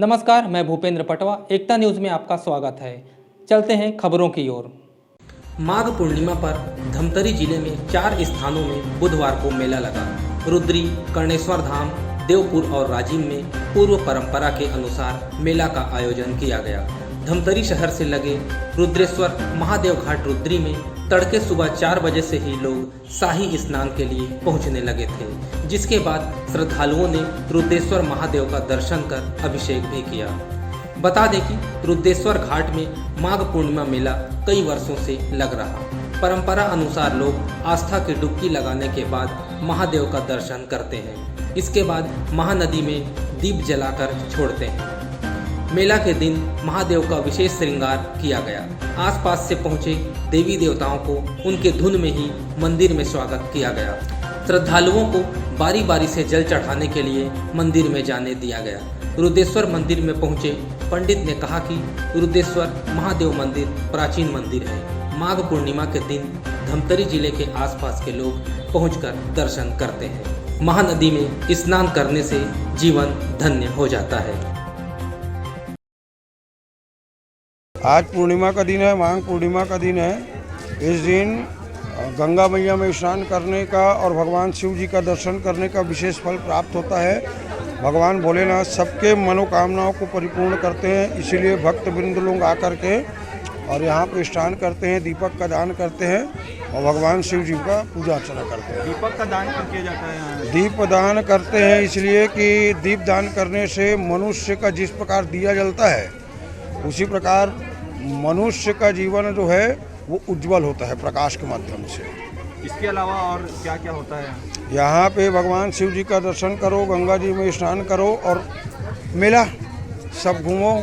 नमस्कार, मैं भूपेंद्र पटवा। एकता न्यूज़ में आपका स्वागत है। चलते हैं खबरों की ओर। माघ पूर्णिमा पर धमतरी जिले में 4 स्थानों में बुधवार को मेला लगा। रुद्री, कर्णेश्वर धाम, देवपुर और राजिम में पूर्व परंपरा के अनुसार मेला का आयोजन किया गया। धमतरी शहर से लगे रुद्रेश्वर महादेव घाट रुद्री में तड़के सुबह 4 बजे से ही लोग शाही स्नान के लिए पहुंचने लगे थे, जिसके बाद श्रद्धालुओं ने रुद्रेश्वर महादेव का दर्शन कर अभिषेक भी किया। बता दें कि रुद्रेश्वर घाट में माघ पूर्णिमा मेला कई वर्षों से लग रहा। परंपरा अनुसार लोग आस्था की डुबकी लगाने के बाद महादेव का दर्शन करते हैं। इसके बाद महानदी में दीप जलाकर छोड़ते हैं। मेला के दिन महादेव का विशेष श्रृंगार किया गया। आसपास से पहुंचे देवी देवताओं को उनके धुन में ही मंदिर में स्वागत किया गया। श्रद्धालुओं को बारी बारी से जल चढ़ाने के लिए मंदिर में जाने दिया गया। रुद्रेश्वर मंदिर में पहुंचे पंडित ने कहा कि रुद्रेश्वर महादेव मंदिर प्राचीन मंदिर है। माघ पूर्णिमा के दिन धमतरी जिले के आसपास के लोग पहुंचकर दर्शन करते हैं। महानदी में स्नान करने से जीवन धन्य हो जाता है। आज पूर्णिमा का दिन है, माघ पूर्णिमा का दिन है। इस दिन गंगा मैया में स्नान करने का और भगवान शिव जी का दर्शन करने का विशेष फल प्राप्त होता है। भगवान भोलेनाथ सबके मनोकामनाओं को परिपूर्ण करते हैं, इसीलिए भक्त वृंद लोग आकर के और यहाँ पे स्नान करते हैं, दीपक का दान करते हैं और भगवान शिव जी का पूजा अर्चना करते हैं। दीपक का दान क्यों किया जाता है यहाँ? दीप दान करते हैं इसलिए कि दीप दान करने से मनुष्य का जिस प्रकार दिया जलता है, उसी प्रकार मनुष्य का जीवन जो है वो उज्जवल होता है प्रकाश के माध्यम से। इसके अलावा और क्या क्या होता है? यहाँ पे भगवान शिव जी का दर्शन करो, गंगा जी में स्नान करो और मेला सब घूमो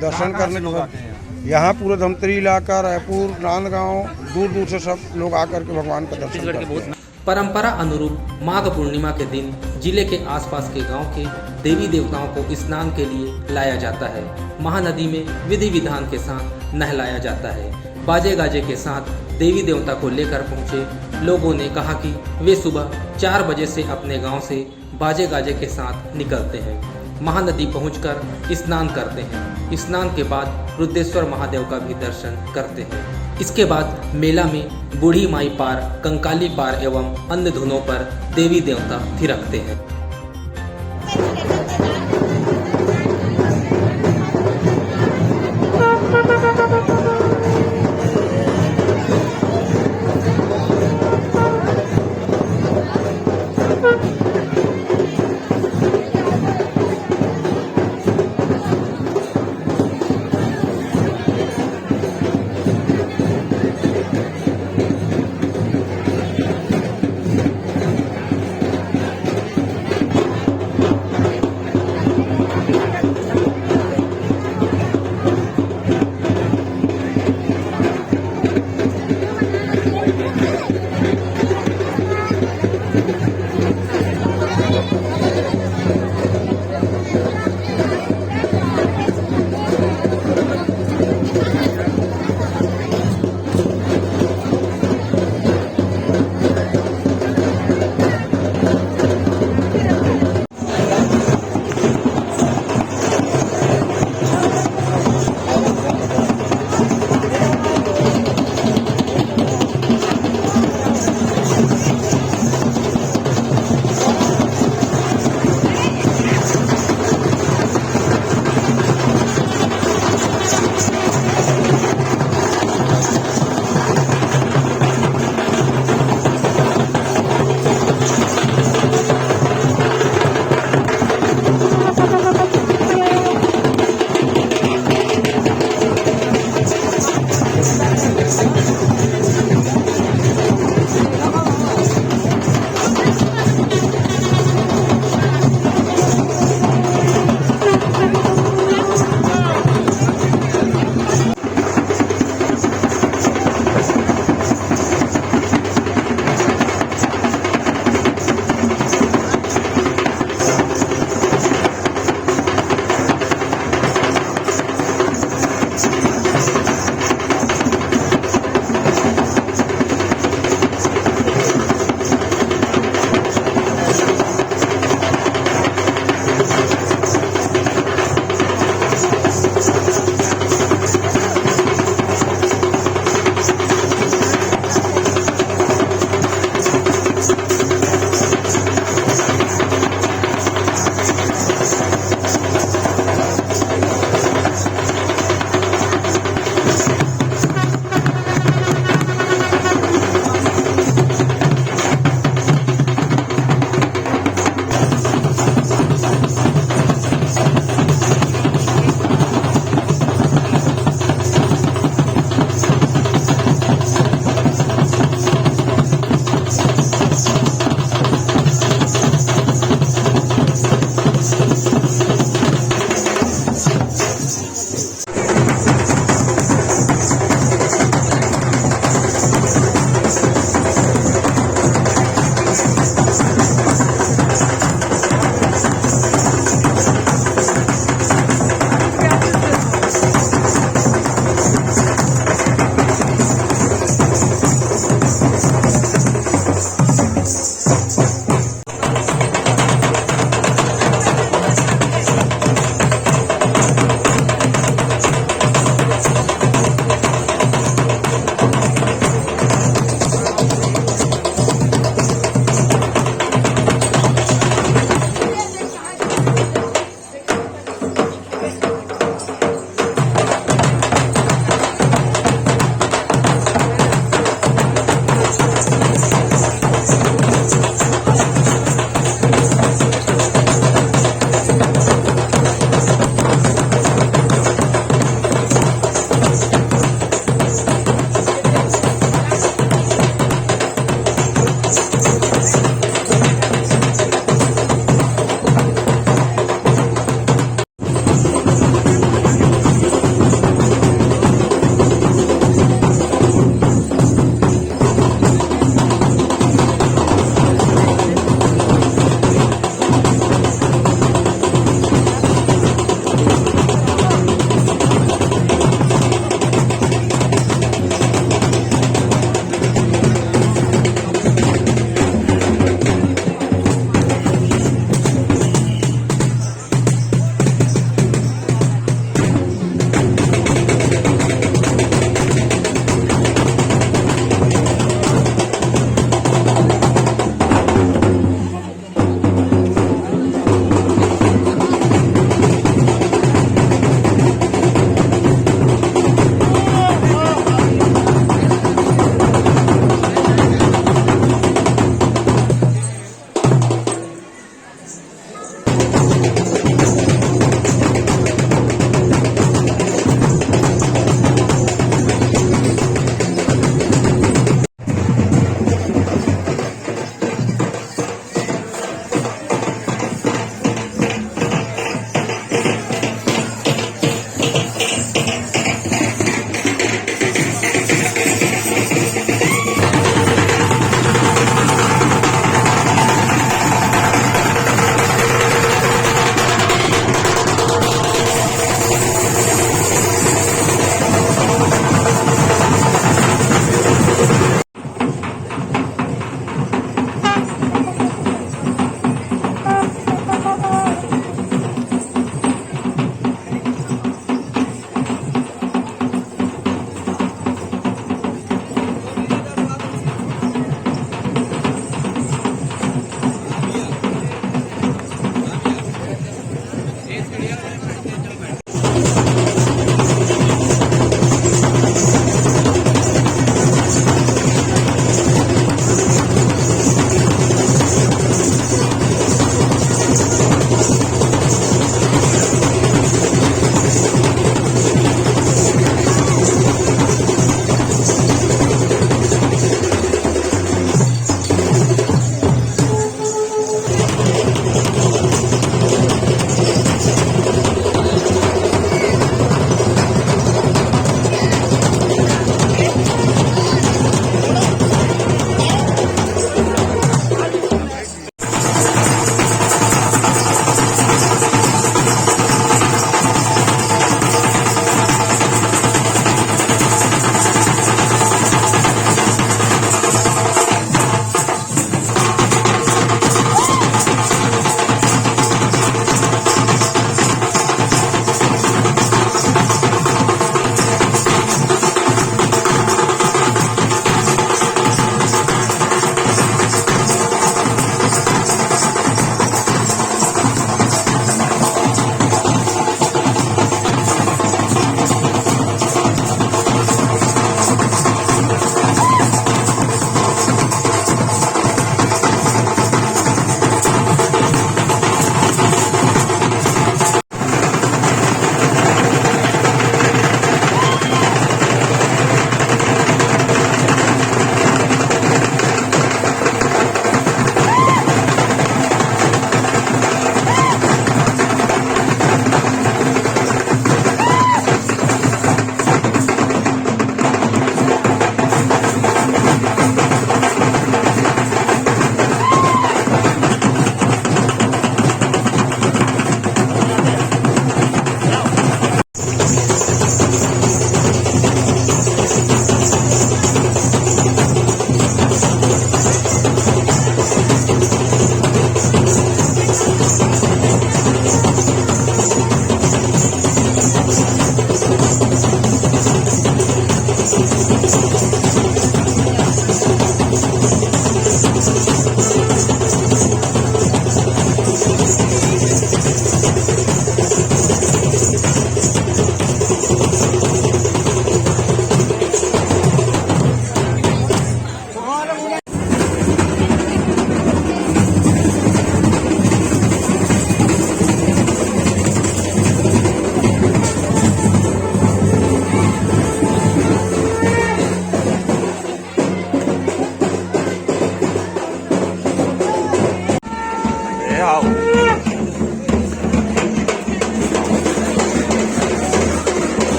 दर्शन करने लोग आते हैं। यहाँ पूरा धमतरी इलाका, रायपुर, नांदगांव, दूर दूर से सब लोग आकर के भगवान का दर्शन करते हैं। परंपरा अनुरूप माघ पूर्णिमा के दिन जिले के आसपास के गांव के देवी देवताओं को स्नान के लिए लाया जाता है। महानदी में विधि विधान के साथ नहलाया जाता है। बाजे गाजे के साथ देवी देवता को लेकर पहुंचे लोगों ने कहा कि वे सुबह 4 बजे से अपने गांव से बाजे गाजे के साथ निकलते हैं। महानदी पहुंचकर स्नान करते हैं। स्नान के बाद रुद्रेश्वर महादेव का भी दर्शन करते हैं। इसके बाद मेला में बूढ़ी माई पार, कंकाली पार एवं अन्य धुनों पर देवी देवता थिरकते हैं।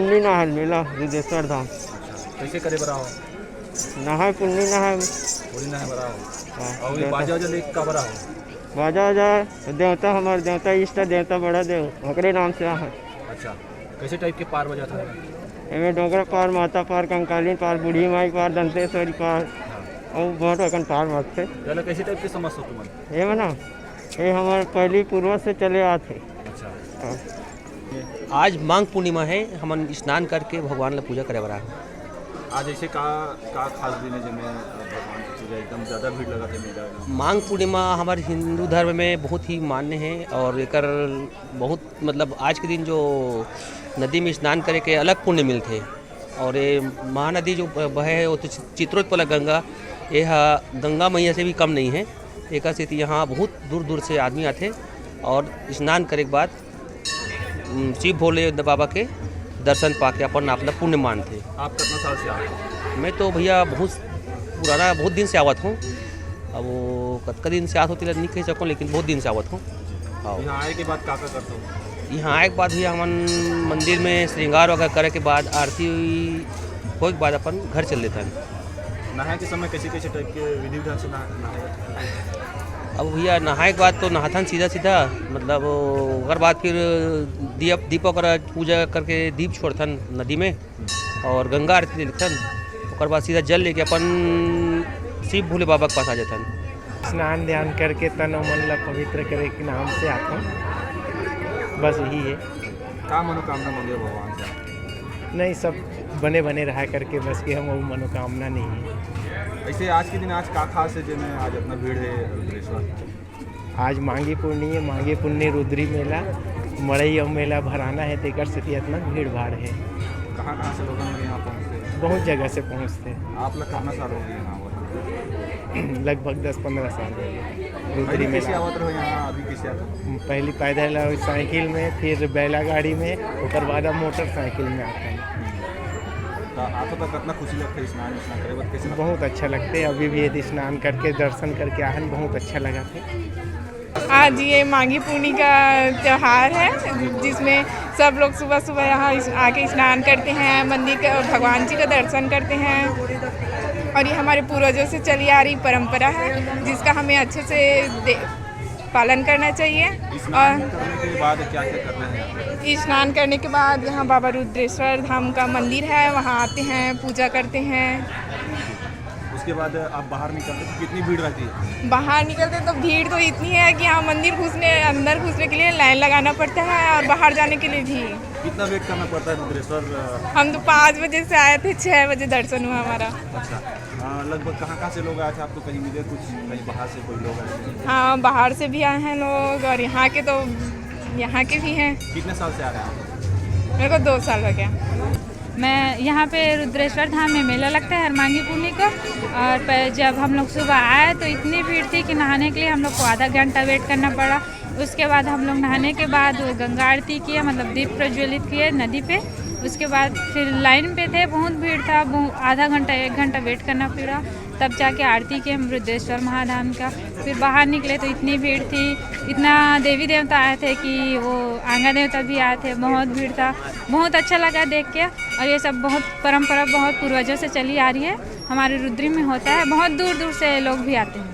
पुण्य नहाय मेला रुद्रेश्वर धाम कैसे करे बरा हो नहाय पुण्य नहाय पूरी ना है बरा हो और ये बाजा वाजा लेके का बरा हो बाजा जा देवता हमारे देवता इष्ट देवता बड़ा देव ओकरे नाम से है। अच्छा कैसे टाइप के पार बजा था एमे डोगरा पार माता पार कंकालीन पार बूढ़ी माई पार दंतेश्वरी पार और बहुत अकन पार मत थे पहले कैसे टाइप के समझ हो तुम ये ना ये हमारे पहली पूर्वज से चले आते। अच्छा आज माघ पूर्णिमा है। हम स्नान करके भगवान ला पूजा करे बरा। आज ऐसे का खास दिन है जिसमें भगवान की पूजा एकदम ज़्यादा भीड़ लगा थे मेला में। माघ पूर्णिमा हमारे हिंदू धर्म में बहुत ही मान्य है और एकर बहुत मतलब आज के दिन जो नदी में स्नान करे के अलग पुण्य मिलते और ये महानदी जो बहे है वो तो चित्रोत्पल गंगा यह गंगा मैया से भी कम नहीं है। एक स्थिति यहाँ बहुत दूर दूर से आदमी आते और स्नान करे के बाद शिव भोले बाबा के दर्शन पाके अपन अपना पुण्य मानते। आप कितना साल से आ रहे हो मैं तो भैया बहुत दिन से आवत हूँ। अब वो कतका दिन से आवत होती नहीं कह सकूँ लेकिन बहुत दिन से आवत हूँ। हाँ यहाँ आए के बाद का करते हो यहाँ आए के बाद भैया हमन मंदिर में श्रृंगार वगैरह करे के बाद आरती हो के बाद अपन घर चल लेता है। नहाए के समय कैसे कैसे टाइप के विधि विधान से नहाए अब भैया नहाए के बाद तो नहाथन सीधा सीधा मतलब ओकर बाद फिर दीप वगैरह पूजा करके दीप छोड़थन नदी में और गंगा आरती देखथन। ओकर बाद सीधा जल लेके अपन शिव भोले बाबा के पास आ जाथन। स्नान ध्यान करके तन और मन ला पवित्र करे के नाम से आता हूँ। बस यही है। का मनोकामना मांगे भगवान से नहीं सब बने बने रहा करके बस कि हम वो मनोकामना नहीं है। ऐसे आज के दिन आज का खास है जिसमें आज अपना भीड़ है रुद्रेश्वर। आज माघी पूर्णिमा माघी पुण्य रुद्री मेला मड़ई और मेला भराना है तो एक स्थिति इतना भीड़ भाड़ है। कहाँ से लोग यहाँ पहुँचते हैं बहुत जगह से पहुँचते हैं। आप लोग कितना साल हो गए यहाँ लगभग 10-15 साल हो गए रुद्री कैसे मेला। आवत रहो यहाँ अभी कैसे आता पहली पैदल और साइकिल में फिर बैला गाड़ी में उसके बाद मोटरसाइकिल में आता है। आता तो कितना खुशी लगता है स्नान करे बाद कैसे लगता बहुत अच्छा लगते है। अभी भी यदि स्नान करके दर्शन करके आहन बहुत अच्छा लगा था। आज ये माघी पूर्णिमा का त्यौहार है जिसमें सब लोग सुबह सुबह यहाँ आके स्नान करते हैं, मंदिर का भगवान जी का दर्शन करते हैं और ये हमारे पूर्वजों से चली आ रही परंपरा है जिसका हमें अच्छे से पालन करना चाहिए। स्नान करने के बाद क्या क्या करना है स्नान करने के बाद यहाँ बाबा रुद्रेश्वर धाम का मंदिर है, वहाँ आते हैं, पूजा करते हैं। उसके बाद आप बाहर निकलते तो कितनी भीड़ रहती है बाहर निकलते तो भीड़ तो इतनी है कि यहाँ मंदिर अंदर घुसने के लिए लाइन लगाना पड़ता है और बाहर जाने के लिए भी। कितना वेट करना पड़ता है रुद्रेश्वर। हम तो 5 बजे से आए थे, 6 बजे दर्शन हुआ हमारा। अच्छा लगभग कहाँ से लोग आए थे आपको कहीं मिले कुछ कहीं बाहर से कोई लोग आए थे हाँ बाहर से भी आए हैं लोग और यहाँ के तो यहाँ के भी हैं। कितने साल से आ रहे हैं मेरे को 2 साल हो गया। मैं यहाँ पे रुद्रेश्वर धाम में मेला लगता है हर माघी पूर्णिमा को और जब हम लोग सुबह आए तो इतनी भीड़ थी कि नहाने के लिए हम लोग को आधा घंटा वेट करना पड़ा। उसके बाद हम लोग नहाने के बाद वो गंगा आरती किया, मतलब दीप प्रज्वलित किए नदी पे। उसके बाद फिर लाइन पे थे, बहुत भीड़ था, आधा घंटा 1 घंटा वेट करना पड़ा, तब जाके आरती किए हम रुद्रेश्वर महाधाम का। फिर बाहर निकले तो इतनी भीड़ थी, इतना देवी देवता आए थे कि वो आंगा देवता भी आए थे, बहुत भीड़ था। बहुत अच्छा लगा देख के। और ये सब बहुत परंपरा बहुत पूर्वजों से चली आ रही है, हमारे रुद्री में होता है। बहुत दूर दूर से लोग भी आते हैं।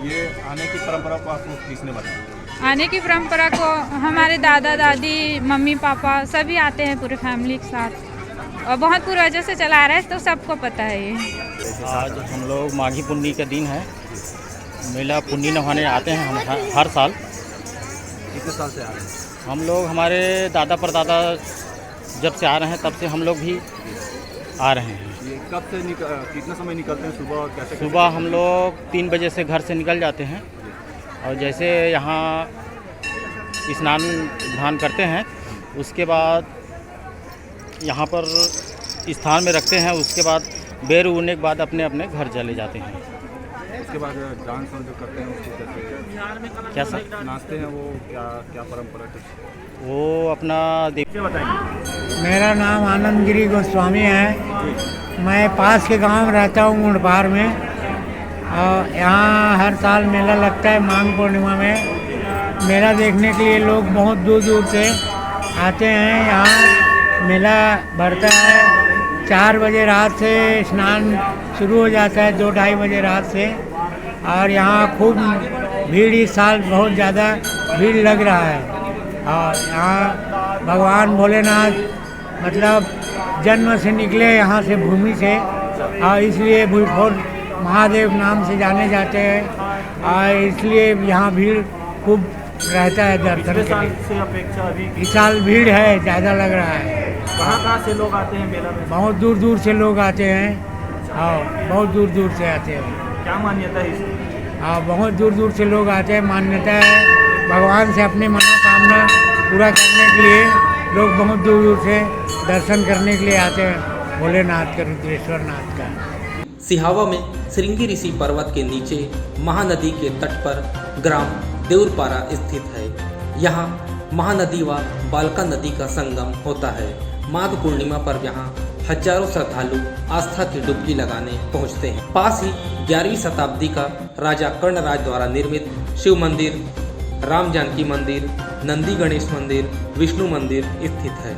ये आने की परंपरा को आपको किसने बताया आने की परंपरा को हमारे दादा दादी मम्मी पापा सभी आते हैं पूरे फैमिली के साथ और बहुत पूर्वजों से चला आ रहा है तो सबको पता है। ये आज हम लोग माघी पुन्नी का दिन है, मेला पुन्नी नहाने आते हैं हम हर साल। कितने साल से आ रहे हैं हम लोग हमारे दादा परदादा जब से आ रहे हैं तब से हम लोग भी आ रहे हैं। ये कब से कितना समय निकलते हैं सुबह और कैसे सुबह हम लोग 3 बजे से घर से निकल जाते हैं और जैसे यहाँ स्नान ध्यान करते हैं उसके बाद यहाँ पर स्थान में रखते हैं। उसके बाद बेर उड़ने के बाद अपने अपने घर चले जाते हैं। उसके बाद डांस जो करते हैं उसको कैसे क्या सर नाचते हैं वो क्या क्या परंपरा है वो अपना देखिए बताएंगे। मेरा नाम आनंद गिरी गोस्वामी है। मैं पास के गांव में रहता हूँ मुंडपार में और यहाँ हर साल मेला लगता है माघ पूर्णिमा में। मेला देखने के लिए लोग बहुत दूर दूर से आते हैं। यहाँ मेला भरता है। 4 बजे रात से स्नान शुरू हो जाता है, 2-2:30 बजे रात से। और यहाँ खूब भीड़, इस साल बहुत ज़्यादा भीड़ लग रहा है। और यहाँ भगवान भोलेनाथ मतलब जन्म से निकले यहाँ से भूमि से, और इसलिए भूलखोर महादेव नाम से जाने जाते हैं। और इसलिए यहाँ भीड़ खूब रहता है दर्शन के लिए। से अपेक्षा अभी इस साल भीड़ है, ज़्यादा लग रहा है। कहाँ से लोग आते हैं मेला में? बहुत दूर दूर से लोग आते हैं। हाँ, बहुत दूर दूर से आते हैं। क्या मान्यता है इसकी? हाँ, बहुत दूर दूर से लोग आते हैं। मान्यता है भगवान से अपनी मनोकामना पूरा करने के लिए लोग बहुत दूर दूर से दर्शन करने के लिए आते हैं भोलेनाथ का, रुद्रेश्वर नाथ का। सिहावा में श्रृंगी ऋषि पर्वत के नीचे महानदी के तट पर ग्राम देउरपारा स्थित है। यहाँ महानदी व बालका नदी का संगम होता है। माघ पूर्णिमा पर यहाँ हजारों श्रद्धालु आस्था की डुबकी लगाने पहुँचते हैं। पास ही 11वीं शताब्दी का राजा कर्णराज द्वारा निर्मित शिव मंदिर, राम जानकी मंदिर, नंदी गणेश मंदिर, विष्णु मंदिर स्थित है।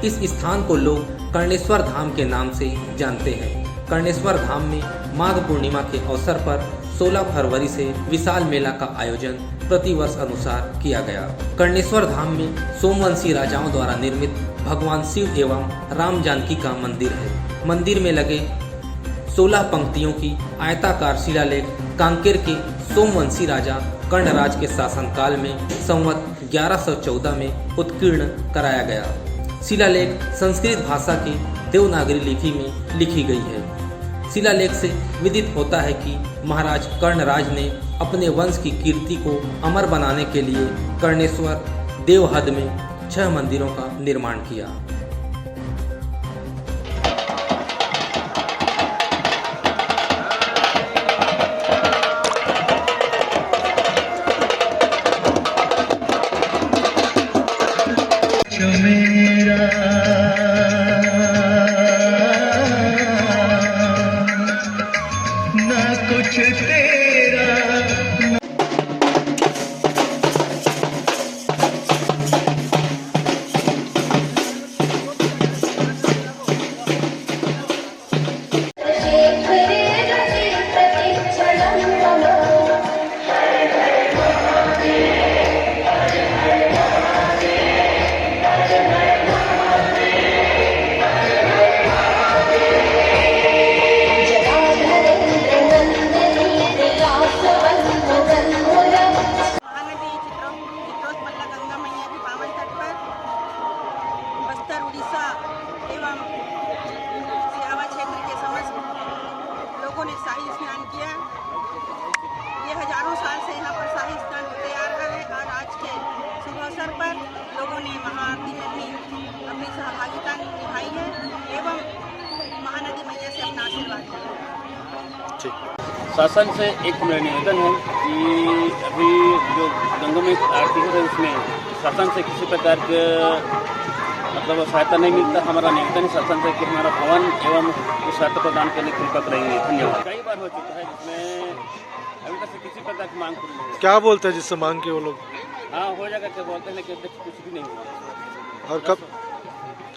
इस स्थान को लोग कर्णेश्वर धाम के नाम से जानते हैं। कर्णेश्वर धाम में माघ पूर्णिमा के अवसर पर 16 फरवरी से विशाल मेला का आयोजन प्रतिवर्ष अनुसार किया गया। कर्णेश्वर धाम में सोमवंशी राजाओं द्वारा निर्मित भगवान शिव एवं राम जानकी का मंदिर है। मंदिर में लगे 16 पंक्तियों की आयताकार शिलालेख कांकेर के सोमवंशी राजा कर्णराज के शासनकाल में संवत 1114 में उत्कीर्ण कराया गया। शिलालेख संस्कृत भाषा की देवनागरी लिपि में लिखी गई है। शिलालेख से विदित होता है कि महाराज कर्णराज ने अपने वंश की कीर्ति को अमर बनाने के लिए कर्णेश्वर देवहद में 6 मंदिरों का निर्माण किया। शासन से एक मेरा निवेदन है कि अभी जो गंगा में आरती हो रही है उसमें शासन से किसी प्रकार के मतलब सहायता नहीं मिलता। हमारा निवेदन है शासन से कि हमारा भवन एवं उस सहायता प्रदान करने की कृपा करेंगे। धन्यवाद। कई बार हो चुका है जिसमें अभी तक किसी प्रकार की मांग पूरी नहीं। क्या बोलते हैं जिससे मांग के वो लोग? हाँ, हो जाएगा क्या बोलते हैं, लेकिन कुछ भी नहीं हुआ। और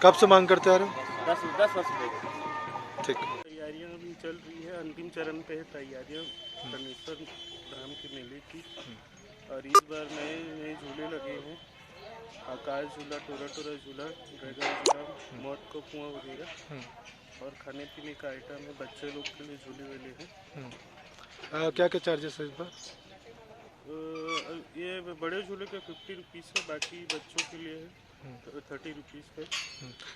कब से मांग करते आ रहे हो? 10 वर्ष से। ठीक। तैयारियां अभी चल रही है, अंतिम चरण पे है तैयारियां कर्णेश्वर धाम के मेले की। और इस बार नए झूले लगे हैं, आकाश झूला, टोरा झूला, ड्रैगन झूला, मौत का कुआं वगैरह। और खाने पीने का आइटम है, बच्चे लोग के लिए झूले वाले हैं। क्या क्या चार्जेस है इस बार? ये बड़े झूले का 50 रुपीज़ है, बाकी बच्चों के लिए है 30 रुपीज़ है।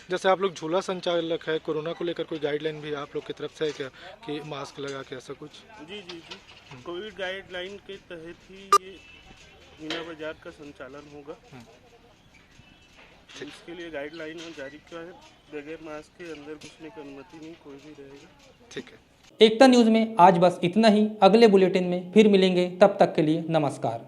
जैसे आप लोग झूला संचालक है, कोरोना को लेकर कोई गाइडलाइन भी आप लोग की तरफ से है क्या कि मास्क लगा के ऐसा कुछ? जी जी जी, कोविड गाइडलाइन के तहत ही ये मीना बाजार का संचालन होगा। इसके लिए गाइडलाइन जारी किया है, बगैर मास्क के अंदर घुसने की अनुमति नहीं, कोई भी रहेगा। ठीक है। एकता न्यूज़ में आज बस इतना ही। अगले बुलेटिन में फिर मिलेंगे, तब तक के लिए नमस्कार।